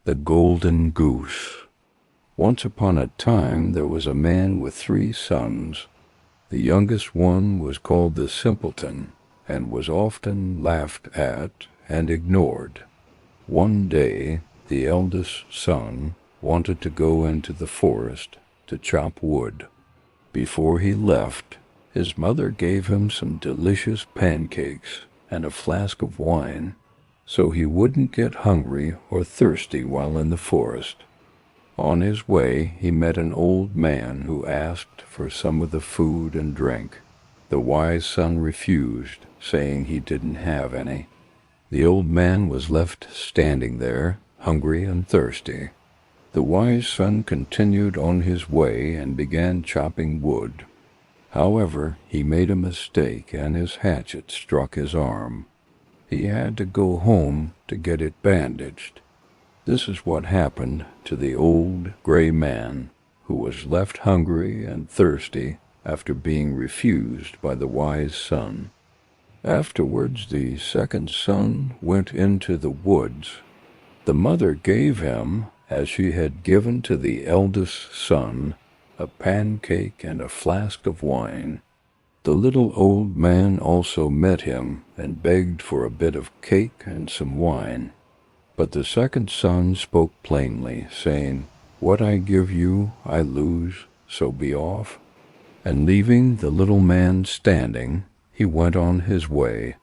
The Golden Goose. Once upon a time there was a man with 3 sons. The youngest one was called the Simpleton, and was often laughed at and ignored. One day the eldest son wanted to go into the forest to chop wood. Before he left, his mother gave him some delicious pancakes and a flask of wine, so he wouldn't get hungry or thirsty while in the forest. On his way, he met an old man who asked for some of the food and drink. The wise son refused, saying he didn't have any. The old man was left standing there, hungry and thirsty. The wise son continued on his way and began chopping wood. However, he made a mistake and his hatchet struck his arm. He had to go home to get it bandaged. This is what happened to the old gray man, who was left hungry and thirsty after being refused by the wise son. Afterwards, the second son went into the woods. The mother gave him, as she had given to the eldest son, a pancake and a flask of wine. The little old man also met him and begged for a bit of cake and some wine. But the second son spoke plainly, saying, "What I give you I lose, so be off." And leaving the little man standing, he went on his way.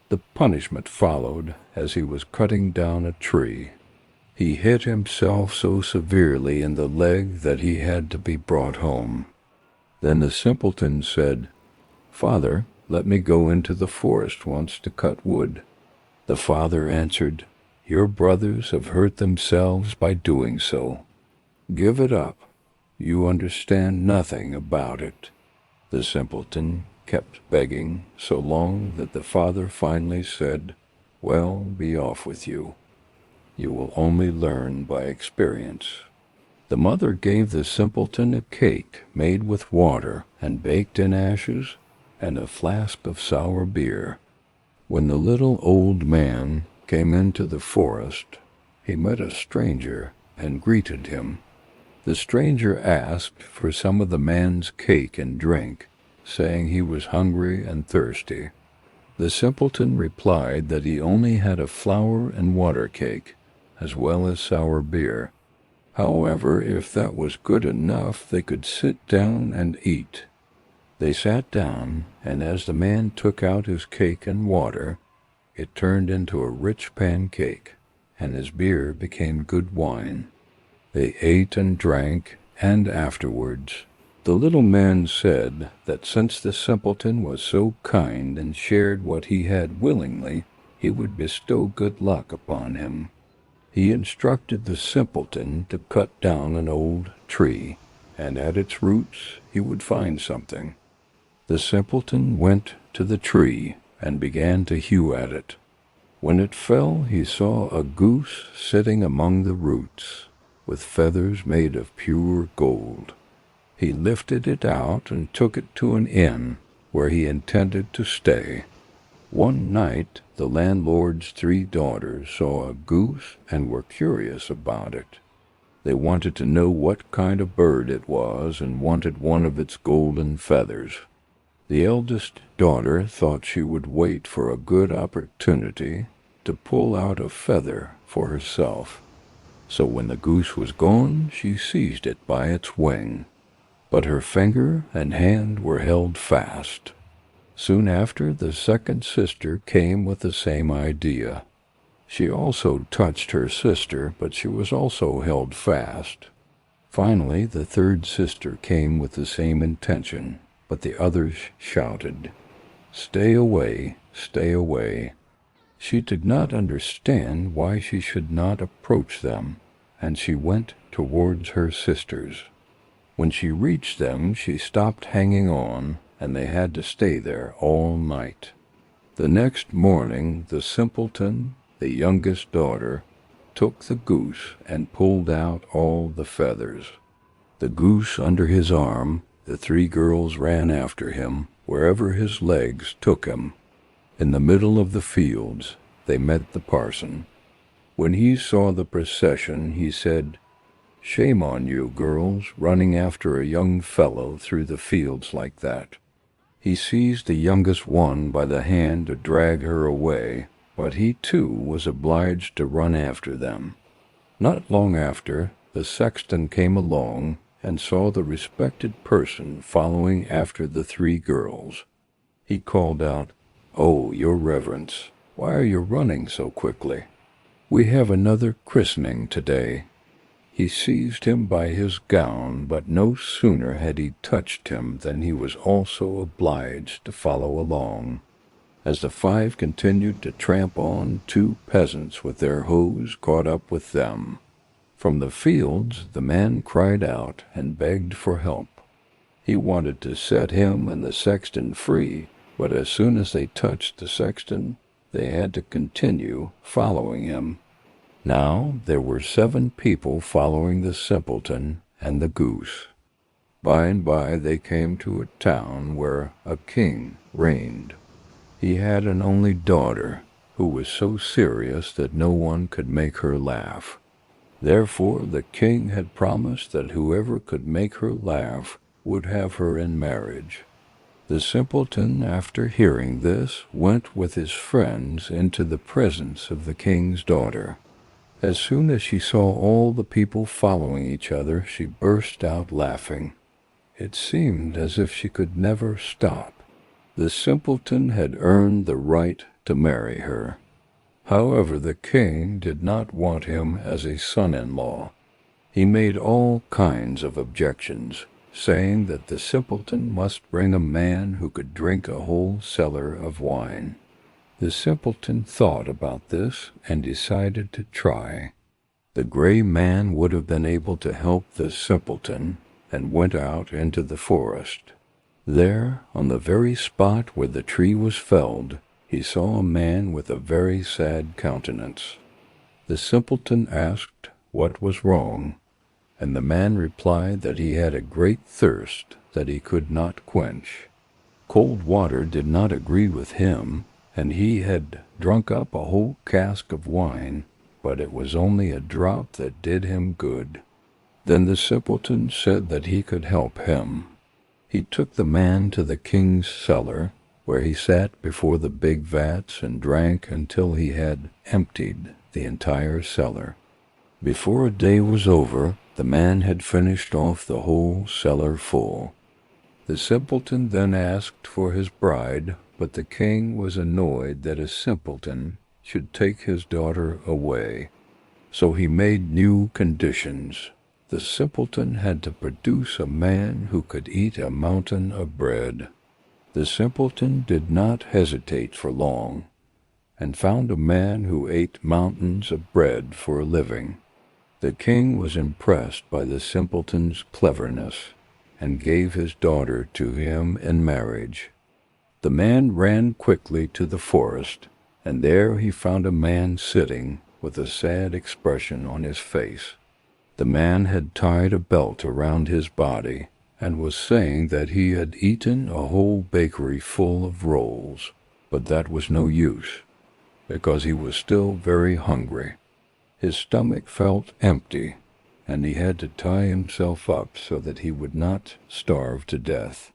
The punishment followed as he was cutting down a tree. He hit himself so severely in the leg that he had to be brought home. Then the simpleton said, "Father, let me go into the forest once to cut wood." The father answered, "Your brothers have hurt themselves by doing so. Give it up. You understand nothing about it." The simpleton kept begging so long that the father finally said, "Well, be off with you. You will only learn by experience." The mother gave the simpleton a cake made with water and baked in ashes, and a flask of sour beer. When the little old man came into the forest, he met a stranger and greeted him. The stranger asked for some of the man's cake and drink, saying he was hungry and thirsty. The simpleton replied that he only had a flour and water cake, as well as sour beer. However, if that was good enough, they could sit down and eat. They sat down, and as the man took out his cake and water, it turned into a rich pancake, and his beer became good wine. They ate and drank, and afterwards, the little man said that since the simpleton was so kind and shared what he had willingly, he would bestow good luck upon him. He instructed the simpleton to cut down an old tree, and at its roots he would find something. The simpleton went to the tree and began to hew at it. When it fell, he saw a goose sitting among the roots, with feathers made of pure gold. He lifted it out and took it to an inn, where he intended to stay. One night, the landlord's 3 daughters saw a goose and were curious about it. They wanted to know what kind of bird it was and wanted one of its golden feathers. The eldest daughter thought she would wait for a good opportunity to pull out a feather for herself. So when the goose was gone, she seized it by its wing. But her finger and hand were held fast. Soon after, the second sister came with the same idea. She also touched her sister, but she was also held fast. Finally, the third sister came with the same intention, but the others shouted, "Stay away, stay away." She did not understand why she should not approach them, and she went towards her sisters. When she reached them, she stopped hanging on, and they had to stay there all night. The next morning, the simpleton, the youngest daughter, took the goose and pulled out all the feathers. The goose under his arm, the 3 girls ran after him wherever his legs took him. In the middle of the fields, they met the parson. When he saw the procession, he said, "Shame on you, girls, running after a young fellow through the fields like that." He seized the youngest one by the hand to drag her away, but he too was obliged to run after them. Not long after, the sexton came along and saw the respected person following after the three girls. He called out, "Oh, your reverence, why are you running so quickly? We have another christening today." He seized him by his gown, but no sooner had he touched him than he was also obliged to follow along. As the five continued to tramp on, two peasants with their hoes caught up with them. From the fields the man cried out and begged for help. He wanted to set him and the sexton free, but as soon as they touched the sexton, they had to continue following him. Now there were 7 people following the simpleton and the goose. By and by they came to a town where a king reigned. He had an only daughter, who was so serious that no one could make her laugh. Therefore the king had promised that whoever could make her laugh would have her in marriage. The simpleton, after hearing this, went with his friends into the presence of the king's daughter. As soon as she saw all the people following each other, she burst out laughing. It seemed as if she could never stop. The simpleton had earned the right to marry her. However, the king did not want him as a son-in-law. He made all kinds of objections, saying that the simpleton must bring a man who could drink a whole cellar of wine. The simpleton thought about this and decided to try. The gray man would have been able to help the simpleton, and went out into the forest. There, on the very spot where the tree was felled, he saw a man with a very sad countenance. The simpleton asked what was wrong, and the man replied that he had a great thirst that he could not quench. Cold water did not agree with him, and he had drunk up a whole cask of wine, but it was only a drop that did him good. Then the simpleton said that he could help him. He took the man to the king's cellar, where he sat before the big vats and drank until he had emptied the entire cellar. Before a day was over, the man had finished off the whole cellar full. The simpleton then asked for his bride, but the king was annoyed that a simpleton should take his daughter away. So he made new conditions. The simpleton had to produce a man who could eat a mountain of bread. The simpleton did not hesitate for long, and found a man who ate mountains of bread for a living. The king was impressed by the simpleton's cleverness, and gave his daughter to him in marriage. The man ran quickly to the forest, and there he found a man sitting with a sad expression on his face. The man had tied a belt around his body, and was saying that he had eaten a whole bakery full of rolls, but that was no use, because he was still very hungry. His stomach felt empty, and he had to tie himself up so that he would not starve to death.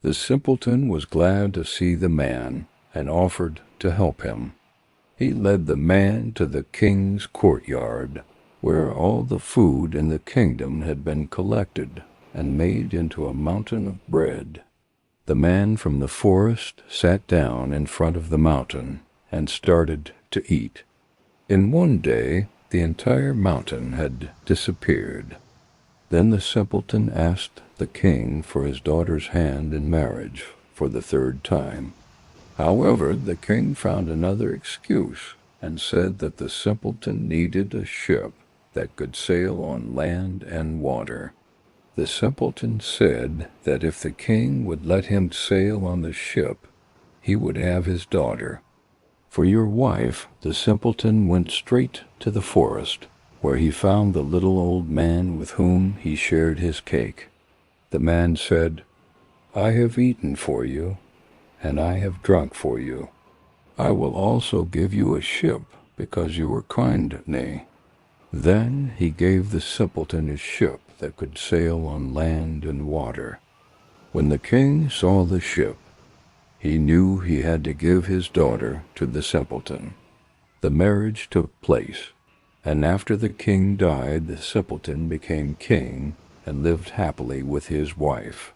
The simpleton was glad to see the man, and offered to help him. He led the man to the king's courtyard, where all the food in the kingdom had been collected and made into a mountain of bread. The man from the forest sat down in front of the mountain and started to eat. In one day, the entire mountain had disappeared. Then the simpleton asked the king for his daughter's hand in marriage for the 3rd time. However, the king found another excuse and said that the simpleton needed a ship that could sail on land and water. The simpleton said that if the king would let him sail on the ship, he would have his daughter. For your wife, the simpleton went straight to the forest, where he found the little old man with whom he shared his cake. The man said, "I have eaten for you, and I have drunk for you. I will also give you a ship because you were kind to me." Then he gave the simpleton a ship that could sail on land and water. When the king saw the ship, he knew he had to give his daughter to the simpleton. The marriage took place, and after the king died, the simpleton became king and lived happily with his wife.